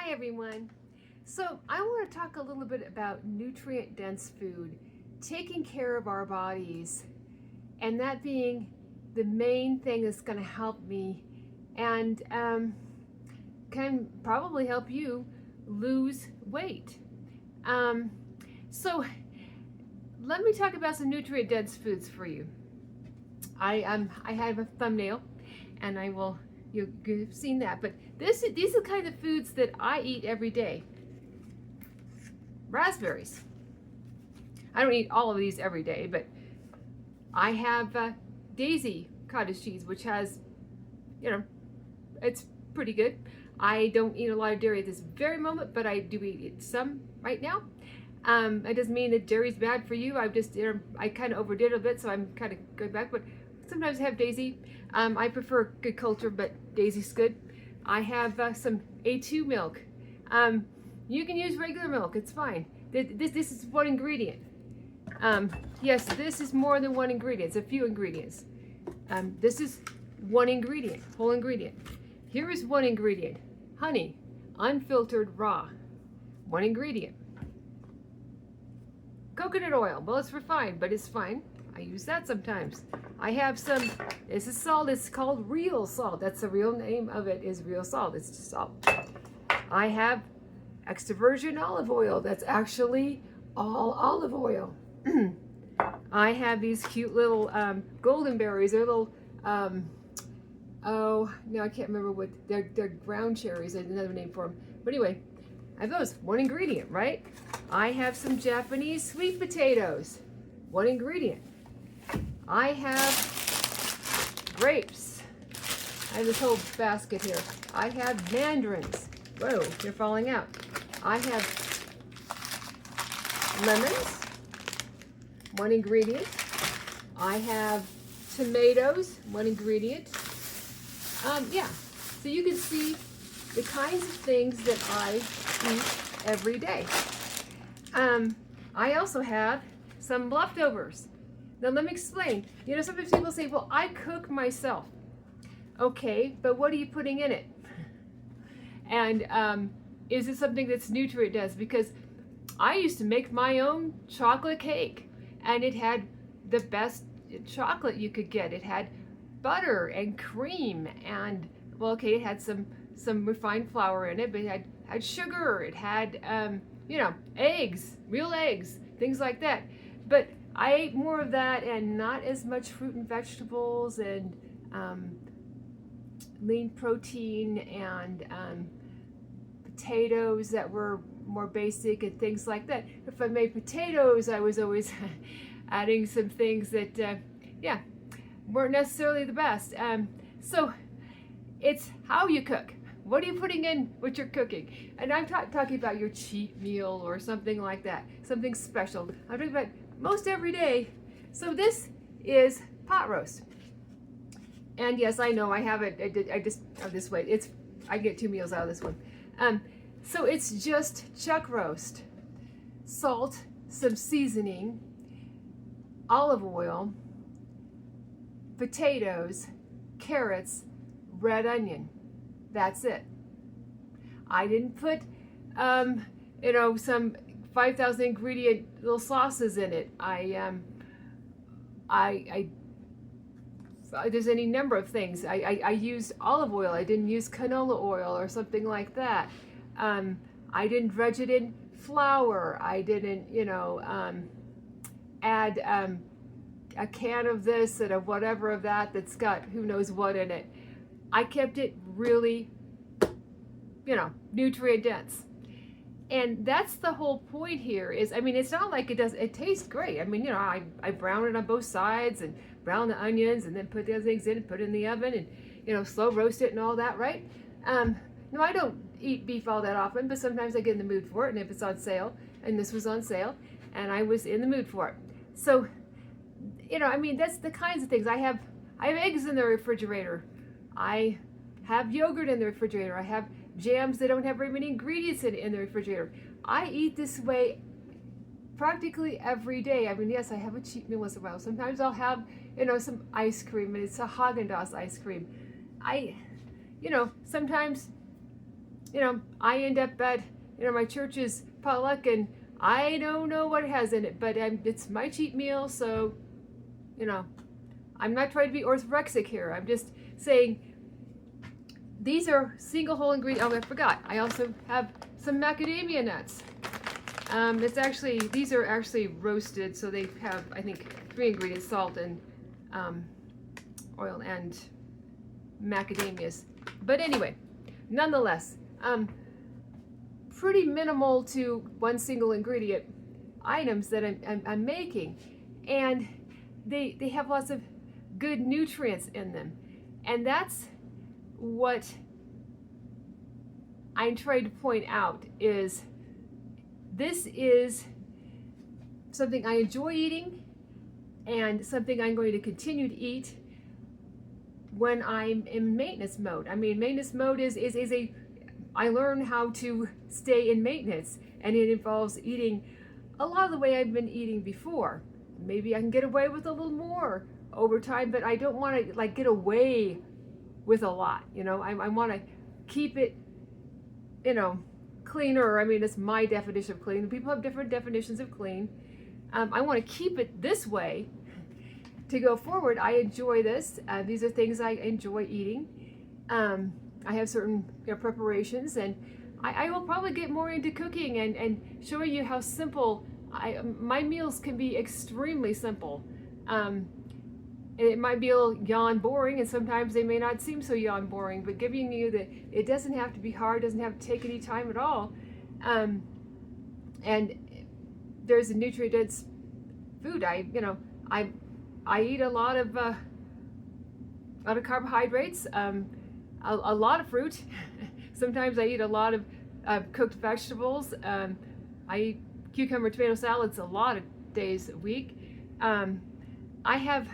Hi everyone. So I want to talk a little bit about nutrient-dense food, taking care of our bodies, and that being the main thing that's going to help me and can probably help you lose weight. Um, so let me talk about some nutrient-dense foods for you. I have a thumbnail, and you've seen that, but these are the kind of foods that I eat every day. Raspberries. I don't eat all of these every day, but I have Daisy cottage cheese, which has, it's pretty good. I don't eat a lot of dairy at this very moment, but I do eat some right now. It doesn't mean that dairy's bad for you. I kind of overdid it a bit, so I'm kind of going back, but sometimes I have Daisy. I prefer good culture, but Daisy's good. I have some A2 milk. You can use regular milk, it's fine. This is one ingredient. Yes, this is more than one ingredient, it's a few ingredients. This is one ingredient, whole ingredient. Here is one ingredient, honey, unfiltered raw, one ingredient. Coconut oil, well, it's refined, but it's fine. I use that sometimes. I have this is salt, it's called real salt. That's the real name of it, is real salt. It's just salt. I have extra virgin olive oil. That's actually all olive oil. I have these cute little golden berries. They're little, oh, no, I can't remember what, they're ground cherries, there's another name for them. But anyway, I have those, one ingredient, right? I have some Japanese sweet potatoes, one ingredient. I have grapes. I have this whole basket here. I have mandarins. Whoa, they're falling out. I have lemons, one ingredient. I have tomatoes, one ingredient. Yeah, so you can see the kinds of things that I eat every day. I also have some leftovers. Now let me explain. Sometimes people say, well, I cook myself. Okay, but what are you putting in it? And is it something that's nutrient dense? Because I used to make my own chocolate cake, and it had the best chocolate you could get. It had butter and cream, and well, okay, it had some refined flour in it, but it had sugar. It had eggs, real eggs, things like that. But I ate more of that and not as much fruit and vegetables and lean protein and potatoes that were more basic and things like that. If I made potatoes, I was always adding some things that, weren't necessarily the best. So it's how you cook. What are you putting in what you're cooking? And I'm talking about your cheat meal or something like that, something special. I'm talking about most every day. So this is pot roast. And yes, I know I have it. I just have this way. I get 2 meals out of this one. So it's just chuck roast, salt, some seasoning, olive oil, potatoes, carrots, red onion. That's it. I didn't put, some 5,000 ingredient little sauces in it. There's any number of things. I used olive oil. I didn't use canola oil or something like that. I didn't dredge it in flour. I didn't, add a can of this and a whatever of that that's got who knows what in it. I kept it really, nutrient dense. And that's the whole point here is, it's not like it tastes great. I brown it on both sides and brown the onions and then put the other things in and put it in the oven and, slow roast it and all that, right? No, I don't eat beef all that often, but sometimes I get in the mood for it. And if it's on sale, and this was on sale, and I was in the mood for it. So, that's the kinds of things. I have eggs in the refrigerator. I have yogurt in the refrigerator. I have jams that don't have very many ingredients in the refrigerator. I eat this way practically every day. Yes, I have a cheat meal once in a while. Sometimes I'll have, some ice cream, and it's a Haagen-Dazs ice cream. Sometimes I end up at, my church's potluck and I don't know what it has in it, but it's my cheat meal, so, you know, I'm not trying to be orthorexic here. I'm just saying these are single whole ingredients. Oh, I forgot. I also have some macadamia nuts. These are actually roasted, so they have, I think, 3 ingredients: salt and oil and macadamias. But anyway, nonetheless, pretty minimal to one single ingredient items that I'm making, and they have lots of good nutrients in them, and that's what I'm trying to point out. Is this is something I enjoy eating and something I'm going to continue to eat when I'm in maintenance mode. I mean, maintenance mode is I learn how to stay in maintenance, and it involves eating a lot of the way I've been eating before. Maybe I can get away with a little more over time, but I don't want to like get away with a lot. I want to keep it, cleaner. I mean, it's my definition of clean. People have different definitions of clean. I want to keep it this way to go forward. I enjoy this. These are things I enjoy eating. I have certain preparations, and I will probably get more into cooking and showing you how simple my meals can be. Extremely simple. It might be a little yawn boring, and sometimes they may not seem so yawn boring, but giving you that it doesn't have to be hard, doesn't have to take any time at all. And there's a nutrient-dense food. I eat a lot of carbohydrates, a lot of fruit. Sometimes I eat a lot of cooked vegetables. I eat cucumber tomato salads a lot of days a week. I have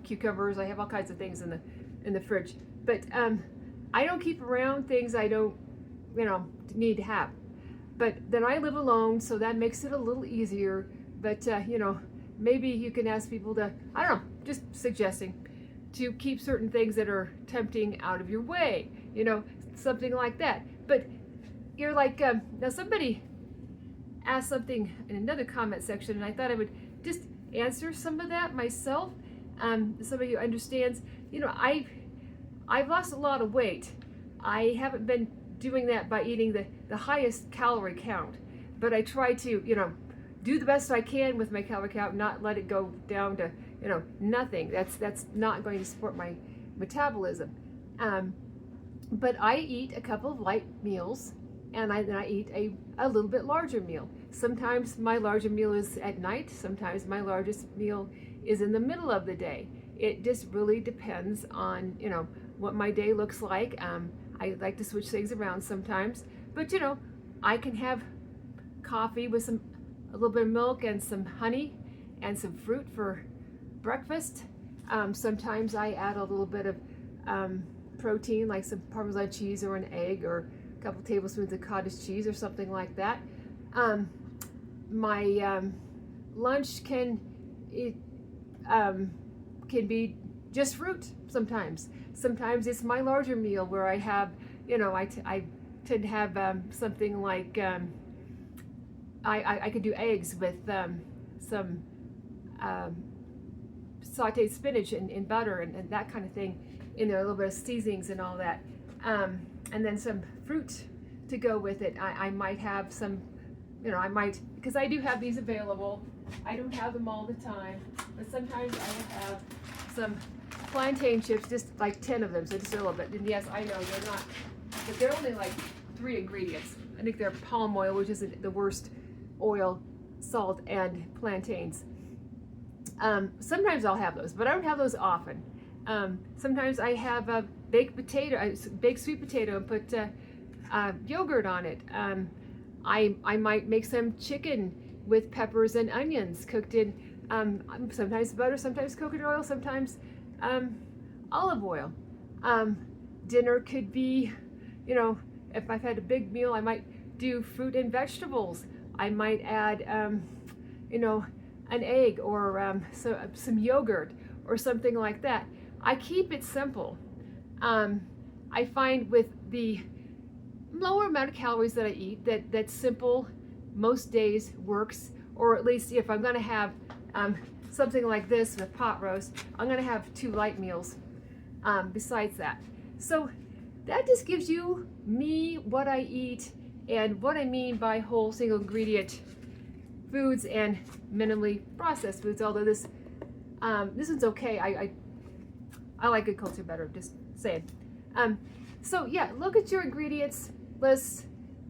cucumbers. I have all kinds of things in the fridge, but I don't keep around things I don't need to have. But then I live alone, so that makes it a little easier. But maybe you can ask people to, I don't know, just suggesting, to keep certain things that are tempting out of your way, something like that. But you're like, now somebody asked something in another comment section, and I thought I would just answer some of that myself. Somebody who understands, I've lost a lot of weight. I haven't been doing that by eating the highest calorie count, but I try to, do the best I can with my calorie count, not let it go down to, nothing. That's not going to support my metabolism. But I eat a couple of light meals, and then I eat a little bit larger meal. Sometimes my larger meal is at night. Sometimes my largest meal is in the middle of the day. It just really depends on, what my day looks like. I like to switch things around sometimes, but I can have coffee with a little bit of milk and some honey and some fruit for breakfast. Sometimes I add a little bit of protein, like some Parmesan cheese or an egg, or a couple tablespoons of cottage cheese or something like that. My lunch can be just fruit sometimes. Sometimes it's my larger meal where I have, I tend to have something like, I could do eggs with some sauteed spinach and butter and that kind of thing in there, a little bit of seasonings and all that. And then some fruit to go with it. I might have some, because I do have these available. I don't have them all the time, but sometimes I will have some plantain chips, just like 10 of them, so just a little bit. And yes, I know they're not, but they're only like 3 ingredients. I think they're palm oil, which isn't the worst oil, salt, and plantains. Sometimes I'll have those, but I don't have those often. Sometimes I have a baked sweet potato, and put yogurt on it. I might make some chicken with peppers and onions cooked in sometimes butter, sometimes coconut oil, sometimes olive oil. Dinner could be, if I've had a big meal, I might do fruit and vegetables. I might add, an egg or some yogurt or something like that. I keep it simple. I find with lower amount of calories that I eat, that's simple, most days works, or at least if I'm going to have something like this with pot roast, I'm going to have 2 light meals besides that. So that just gives you me, what I eat, and what I mean by whole single ingredient foods and minimally processed foods, although this one's okay. I like good culture better, just saying. So yeah, look at your ingredients list.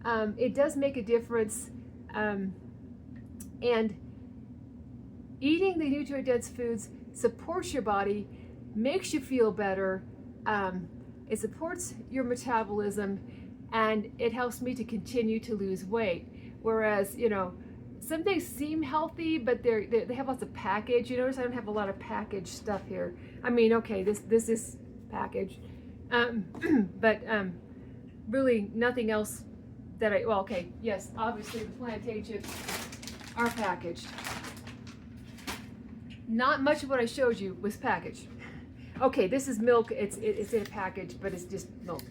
It does make a difference. And eating the nutrient-dense foods supports your body, makes you feel better. It supports your metabolism, and it helps me to continue to lose weight. Whereas, you know, some things seem healthy, but they have lots of package. You notice I don't have a lot of packaged stuff here. I mean, okay, this is packaged, but really nothing else that well, okay, yes, obviously the plantain chips are packaged. Not much of what I showed you was packaged. Okay, this is milk. It's in a package, but it's just milk.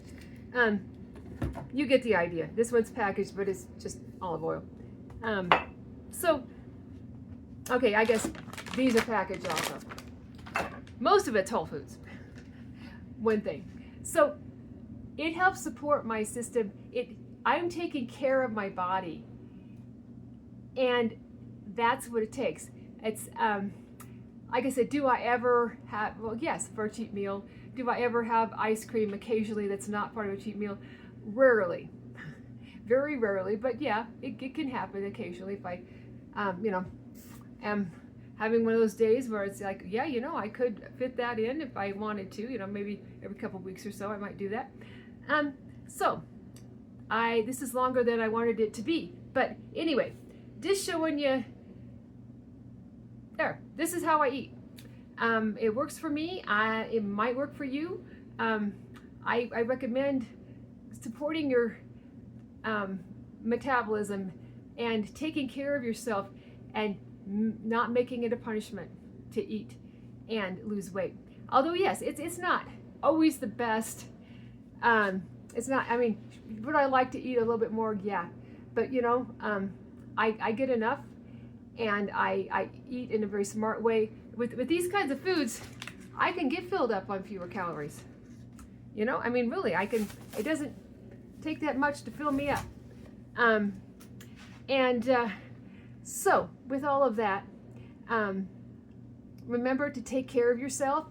You get the idea. This one's packaged, but it's just olive oil. So, okay, I guess these are packaged also. Most of it's whole foods. One thing. So, it helps support my system. I'm taking care of my body, and that's what it takes. It's like I said, do I ever have, well, yes, for a cheat meal. Do I ever have ice cream occasionally that's not part of a cheat meal? Rarely. Very rarely, but yeah, it can happen occasionally if I, you know, am having one of those days where it's like, yeah, you know, I could fit that in if I wanted to, you know, maybe every couple of weeks or so I might do that. So, this is longer than I wanted it to be, but anyway, just showing you. There, this is how I eat. It works for me. It might work for you. I recommend supporting your metabolism and taking care of yourself and not making it a punishment to eat and lose weight. Although yes, it's not always the best. It's not, I mean, would I like to eat a little bit more? Yeah, but you know, I get enough. And I eat in a very smart way. With these kinds of foods, I can get filled up on fewer calories. You know, I mean, really, it doesn't take that much to fill me up. So, with all of that, remember to take care of yourself.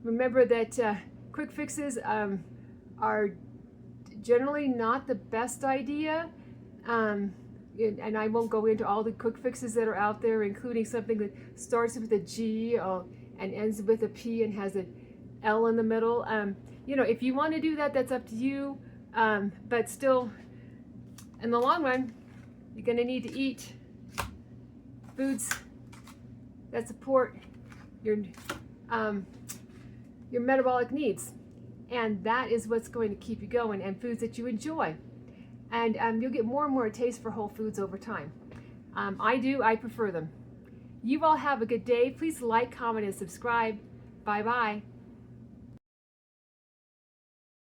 Remember that quick fixes are generally not the best idea. And I won't go into all the quick fixes that are out there, including something that starts with a G and ends with a P and has an L in the middle. You know, if you want to do that, that's up to you. But still, in the long run, you're going to need to eat foods that support your metabolic needs. And that is what's going to keep you going, and foods that you enjoy. And you'll get more and more a taste for whole foods over time. I prefer them. You all have a good day. Please like, comment, and subscribe. Bye-bye.